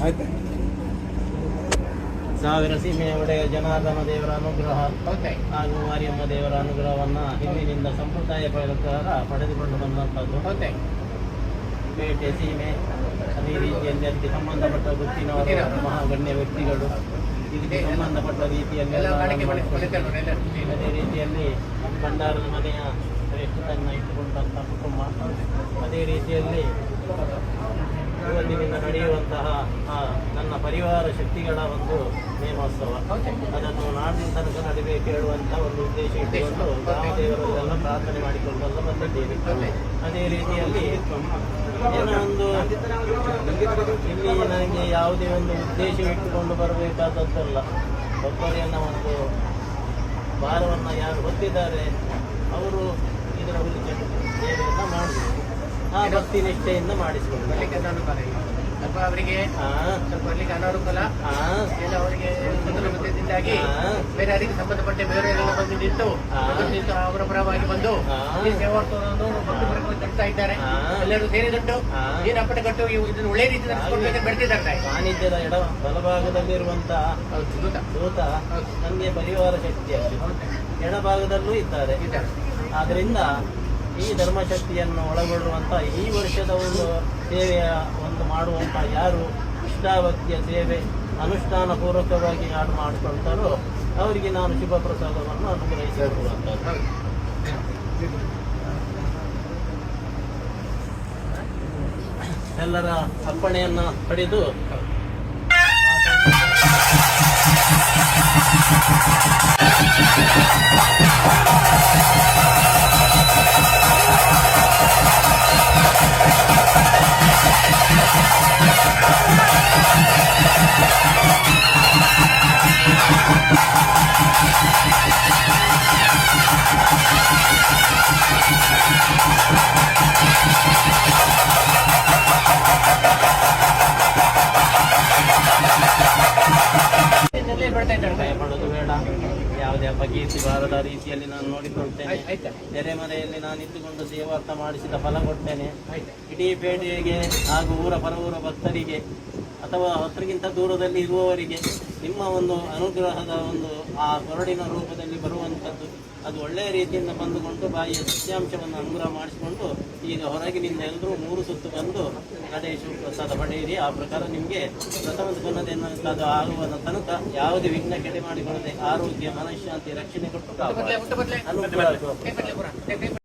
ಆಯ್ತು. ಸಾವಿರ ಸೀಮೆಯ ಒಡೆಯ ಜನಾರ್ದನ ದೇವರ ಅನುಗ್ರಹ ಹಾಗೂ ಮಾರಿಯಮ್ಮ ದೇವರ ಅನುಗ್ರಹವನ್ನ ಹಿಂದಿನಿಂದ ಸಂಪ್ರದಾಯ ಪ್ರಕಾರ ಪಡೆದುಕೊಂಡು ಬಂದಂಥದ್ದು. ಪೇಟೆ ಸೀಮೆ ಅದೇ ರೀತಿಯಲ್ಲಿ ಅದಕ್ಕೆ ಸಂಬಂಧಪಟ್ಟ ಗೊತ್ತಿನವರು ಮಹಾಗಣ್ಯ ವ್ಯಕ್ತಿಗಳು ಇದಕ್ಕೆ ಸಂಬಂಧಪಟ್ಟ ರೀತಿಯಲ್ಲಿ ಅದೇ ರೀತಿಯಲ್ಲಿ ಭಂಡಾರದ ಮನೆಯ ಶ್ರೇಷ್ಠತನ್ನ ಇಟ್ಟುಕೊಂಡಂತಹ ಕುಟುಂಬ. ಅದೇ ರೀತಿಯಲ್ಲಿ ಇವತ್ತಿನಿಂದ ನಡೆಯುವಂತಹ ನನ್ನ ಪರಿವಾರ ಶಕ್ತಿಗಳ ಒಂದು ನೇಮೋತ್ಸವ, ಅದನ್ನು ನಾಡಿನ ತನಕ ನಡಿಬೇಕು ಹೇಳುವಂತ ಒಂದು ಉದ್ದೇಶ ಇಟ್ಟುಕೊಂಡು ಗ್ರಾಮದೇವರಲ್ಲೆಲ್ಲ ಪ್ರಾರ್ಥನೆ ಮಾಡಿಕೊಂಡೆಲ್ಲ ಬಂದಿದ್ದೇವೆ. ಅದೇ ರೀತಿಯಲ್ಲಿ ಏನೋ ಒಂದು ಇಲ್ಲಿ ನನಗೆ ಯಾವುದೇ ಒಂದು ಉದ್ದೇಶ ಇಟ್ಟುಕೊಂಡು ಬರಬೇಕಾದದ್ದಲ್ಲ. ಒಬ್ಬರಿಯನ್ನ ಒಂದು ಭಾರವನ್ನು ಯಾರು ಹೊತ್ತಿದ್ದಾರೆ ಅವರು ಇದರ ಹುಡುಗಿ ಸೇವೆಯನ್ನ ಮಾಡಬೇಕು. ಆ ಭಕ್ತಿ ನಿಷ್ಠೆಯಿಂದ ಮಾಡಿಸಿಕೊಂಡು ಸ್ವಲ್ಪ ಅವರಿಗೆ ಬರ್ಲಿಕ್ಕೆ ಅನಾನುಕೂಲ ಎಲ್ಲ ಅವರಿಗೆ ಮೊದಲಿಂದಾಗಿ ಬೇರೆ ಯಾರಿಗೆ ಸಂಬಂಧಪಟ್ಟ ಬೇರೆ ಬಂದು ನಿಂತು ಅವರ ಪರವಾಗಿ ಬಂದು ಈ ಸೇವಾರ್ಥವನ್ನು ತಡ್ತಾ ಇದ್ದಾರೆ. ಎಲ್ಲರೂ ಸೇರಿದಟ್ಟು ಈ ರಪ್ಪಟಗಟ್ಟು ಇದನ್ನು ಒಳ್ಳೆ ರೀತಿ ಬೆಳೆದಿದ್ದಾರೆ. ಸಾನ್ನಿಧ್ಯದ ಎಡ ಬಲಭಾಗದಲ್ಲಿರುವಂತಹ ದೂತ ನನಗೆ ಪರಿವಾರ ಶಕ್ತಿಯಲ್ಲಿ ಎಡಭಾಗದಲ್ಲೂ ಇದ್ದಾರೆ. ಆದ್ರಿಂದ ಈ ಧರ್ಮಶಕ್ತಿಯನ್ನು ಒಳಗೊಳ್ಳುವಂತ ಈ ವರ್ಷದ ಒಂದು ಸೇವೆಯ ಒಂದು ಮಾಡುವಂತ ಯಾರು ಇಷ್ಟಾವಕ್ತಿಯ ಸೇವೆ ಅನುಷ್ಠಾನ ಪೂರ್ವಕವಾಗಿ ಯಾರು ಮಾಡಿಕೊಳ್ತಾರೋ ಅವರಿಗೆ ನಾನು ಶುಭ ಪ್ರಸಾದವನ್ನು ಅನುಗ್ರಹಿಸಿರುವಂಥದ್ದು. ಎಲ್ಲರ ಅರ್ಪಣೆಯನ್ನ ಪಡೆದು ಭಯಪಡೋದು ಬೇಡ. ಯಾವುದೇ ಅಪಕೀರ್ತಿ ಬಾರದ ರೀತಿಯಲ್ಲಿ ನಾನು ನೋಡಿಕೊಳ್ತೇನೆ. ತೆರೆಮರೆಯಲ್ಲಿ ನಾನು ಇದ್ದುಕೊಂಡು ಸೇವಾರ್ಥ ಮಾಡಿಸಿದ ಫಲ ಕೊಡ್ತೇನೆ. ಇಡೀ ಪೇಟೆಗೆ ಹಾಗೂ ಊರ ಪರವೂರ ಭಕ್ತರಿಗೆ ಅಥವಾ ಹೊತ್ತರಿಗಿಂತ ದೂರದಲ್ಲಿ ಇರುವವರಿಗೆ ನಿಮ್ಮ ಒಂದು ಅನುಗ್ರಹದ ಒಂದು ಆ ಕೊರಡಿನ ರೂಪದಲ್ಲಿ ಬರುವಂಥದ್ದು ಅದು ಒಳ್ಳೆಯ ರೀತಿಯಿಂದ ಬಂದುಕೊಂಡು ಬಾಯಿಯ ಸತ್ಯಾಂಶವನ್ನು ಅನುಗ್ರಹ ಮಾಡಿಸಿಕೊಂಡು ಈಗ ಹೊರಗಿನಿಂದ ಎಲ್ಲರೂ 3 ಸುತ್ತು ಬಂದು ಗಣೇಶ ಪ್ರಸಾದ ಪಡೆಯಿರಿ. ಆ ಪ್ರಕಾರ ನಿಮಗೆ ಪ್ರಥಮ ಸ್ಪಂದನೆಯನ್ನು ಆಗುವ ತನಕ ಯಾವುದೇ ವಿಘ್ನ ಕೆಡೆ ಮಾಡಿಕೊಳ್ಳದೆ ಆರೋಗ್ಯ ಮನಃಶಾಂತಿ ರಕ್ಷಣೆ ಕೊಟ್ಟು ಅನುಗ್ರಹ